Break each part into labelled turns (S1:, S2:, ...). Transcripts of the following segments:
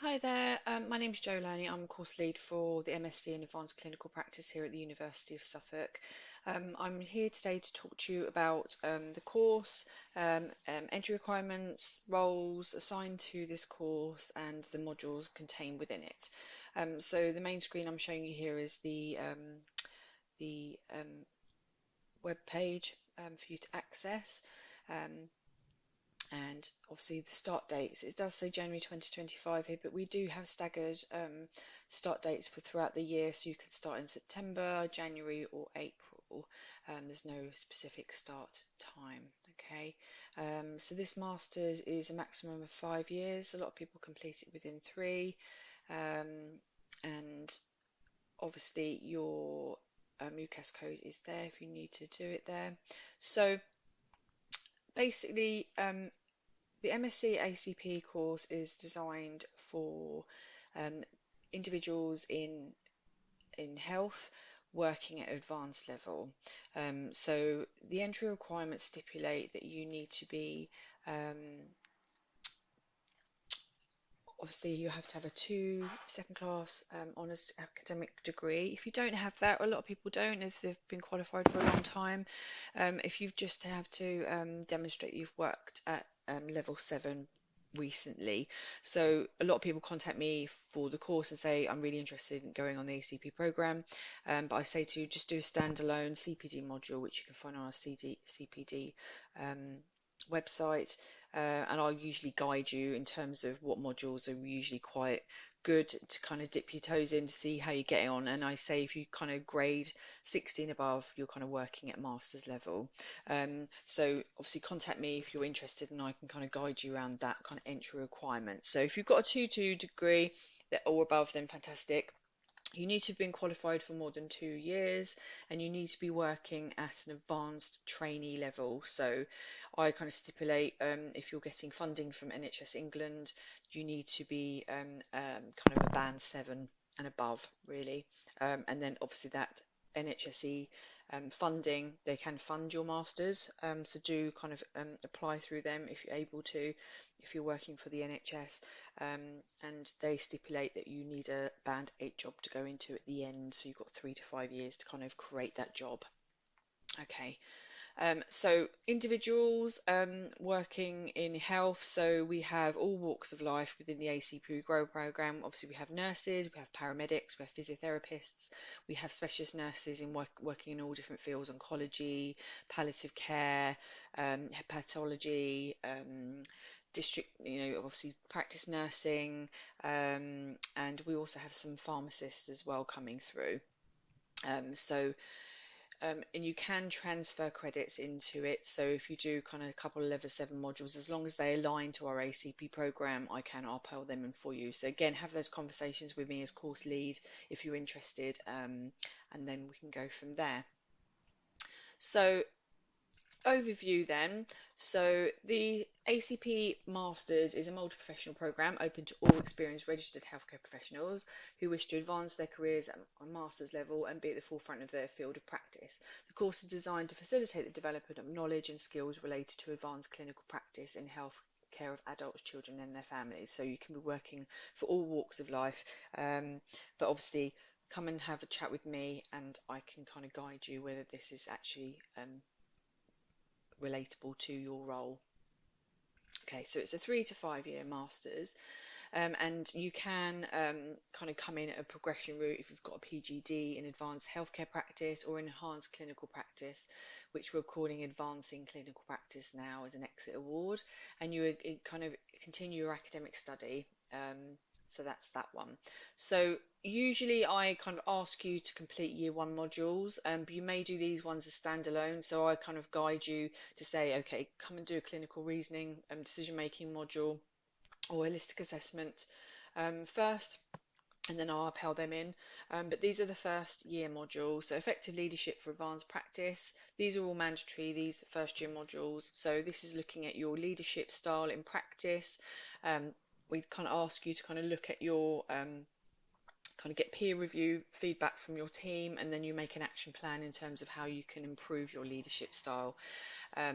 S1: Hi there, my name's Jo Laney. I'm course lead for the MSc in Advanced Clinical Practice here at the University of Suffolk. I'm here today to talk to you about the course, entry requirements, roles assigned to this course, and the modules contained within it. So the main screen I'm showing you here is the web page for you to access. Um, and obviously the start dates, it does say January 2025 here, but we do have staggered start dates for throughout the year, so you can start in September, January or April. There's no specific start time. Okay, so this master's is a maximum of 5 years. A lot of people complete it within 3, um, and obviously your UCAS code is there if you need to do it there. So basically, the MSc ACP course is designed for um, individuals in health working at advanced level. So the entry requirements stipulate that you need to be obviously you have to have a 2 second class honours academic degree. If you don't have that, a lot of people don't if they've been qualified for a long time. If you've just have to demonstrate you've worked at level 7 recently. So a lot of people contact me for the course and say I'm really interested in going on the ACP program, but I say to just do a standalone CPD module, which you can find on our CPD website, and I'll usually guide you in terms of what modules are usually quite good to kind of dip your toes in to see how you're getting on. And I say if you kind of grade 16 above, you're kind of working at master's level. So obviously contact me if you're interested, and I can kind of guide you around that kind of entry requirement. So if you've got a 2-2 degree or above, then fantastic. You need to have been qualified for more than 2 years, and you need to be working at an advanced trainee level. So I kind of stipulate if you're getting funding from NHS England, you need to be kind of a band 7 and above, really. And then obviously that NHSE funding, they can fund your masters. So do kind of apply through them if you're able to, if you're working for the NHS. And they stipulate that you need a band 8 job to go into at the end, so you've got 3 to 5 years to kind of create that job. Okay, so individuals working in health, so we have all walks of life within the ACP Grow program. Obviously we have nurses, we have paramedics, we have physiotherapists, we have specialist nurses in working in all different fields: oncology, palliative care, hepatology, district, obviously practice nursing, and we also have some pharmacists as well coming through. So and you can transfer credits into it. So if you do kind of a couple of level 7 modules, as long as they align to our ACP program, I'll pile them in for you. So again, have those conversations with me as course lead if you're interested, and then we can go from there. So overview then. So the ACP Masters is a multi-professional program open to all experienced registered healthcare professionals who wish to advance their careers at a master's level and be at the forefront of their field of practice. The course is designed to facilitate the development of knowledge and skills related to advanced clinical practice in health care of adults, children and their families. So you can be working for all walks of life, but obviously come and have a chat with me and I can kind of guide you whether this is actually relatable to your role. Okay, so it's a 3 to 5 year masters, and you can kind of come in at a progression route if you've got a PGD in advanced healthcare practice or enhanced clinical practice, which we're calling advancing clinical practice now as an exit award, and you kind of continue your academic study. So that's that one. So usually I kind of ask you to complete year 1 modules, but you may do these ones as standalone. So I kind of guide you to say, okay, come and do a clinical reasoning decision making module or holistic assessment first, and then I'll upheld them in. But these are the first year modules. So effective leadership for advanced practice. These are all mandatory, these first year modules. So this is looking at your leadership style in practice. We kind of ask you to kind of look at your kind of get peer review feedback from your team, and then you make an action plan in terms of how you can improve your leadership style.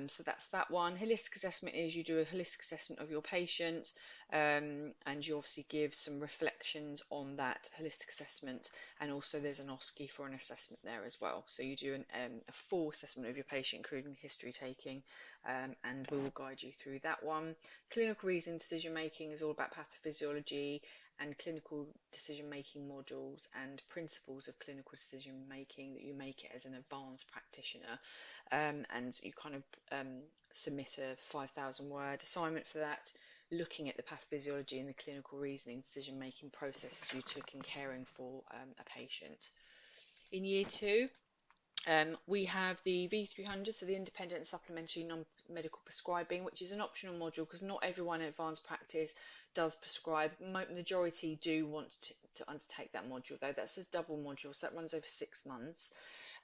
S1: So that's that one. Holistic assessment is you do a holistic assessment of your patient, and you obviously give some reflections on that holistic assessment, and also there's an OSCE for an assessment there as well. So you do a full assessment of your patient, including history taking, and we will guide you through that one. Clinical reasoning decision making is all about pathophysiology and clinical decision making modules and principles of clinical decision making that you make it as an advanced practitioner, and you kind of submit a 5,000 word assignment for that, looking at the pathophysiology and the clinical reasoning decision making processes you took in caring for a patient. In year two, we have the V300, so the independent and supplementary non-medical prescribing, which is an optional module because not everyone in advanced practice does prescribe. Majority do want to undertake that module, though. That's a double module, so that runs over 6 months.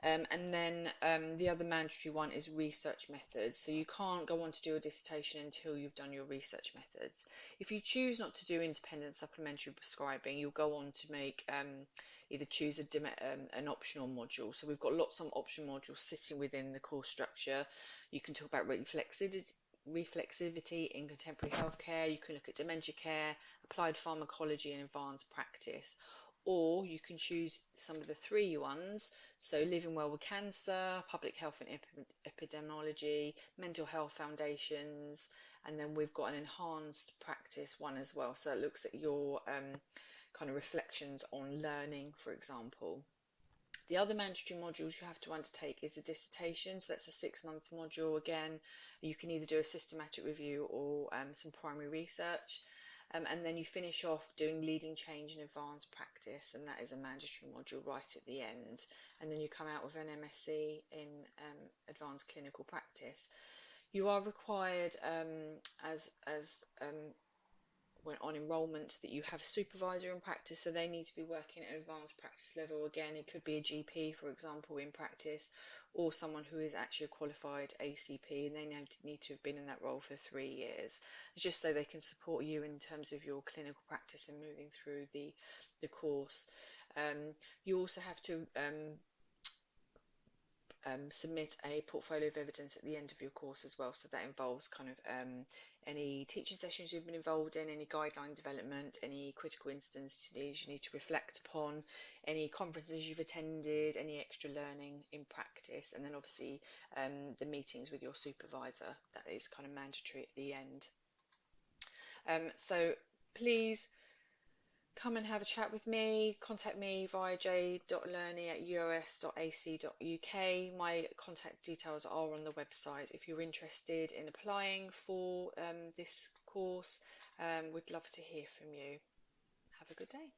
S1: And then the other mandatory one is research methods. So you can't go on to do a dissertation until you've done your research methods. If you choose not to do independent supplementary prescribing, you'll go on to make either choose an optional module. So we've got lots of optional modules sitting within the course structure. You can talk about reflexivity in contemporary healthcare. You can look at dementia care, applied pharmacology, and advanced practice. Or you can choose some of the three ones, so living well with cancer, public health and epidemiology, mental health foundations, and then we've got an enhanced practice one as well. So that looks at your kind of reflections on learning, for example. The other mandatory modules you have to undertake is a dissertation, so that's a 6-month module. Again, you can either do a systematic review or some primary research. And then you finish off doing leading change in advanced practice, and that is a mandatory module right at the end. And then you come out with an MSc in advanced clinical practice. You are required as when on enrolment that you have a supervisor in practice, so they need to be working at advanced practice level. Again, it could be a GP, for example, in practice, or someone who is actually a qualified ACP, and they need to have been in that role for 3 years, just so they can support you in terms of your clinical practice and moving through the course. You also have to submit a portfolio of evidence at the end of your course as well. So that involves kind of any teaching sessions you've been involved in, any guideline development, any critical instances you need to reflect upon, any conferences you've attended, any extra learning in practice, and then obviously the meetings with your supervisor. That is kind of mandatory at the end. So please come and have a chat with me. Contact me via j.learning@uos.ac.uk. My contact details are on the website. If you're interested in applying for this course, we'd love to hear from you. Have a good day.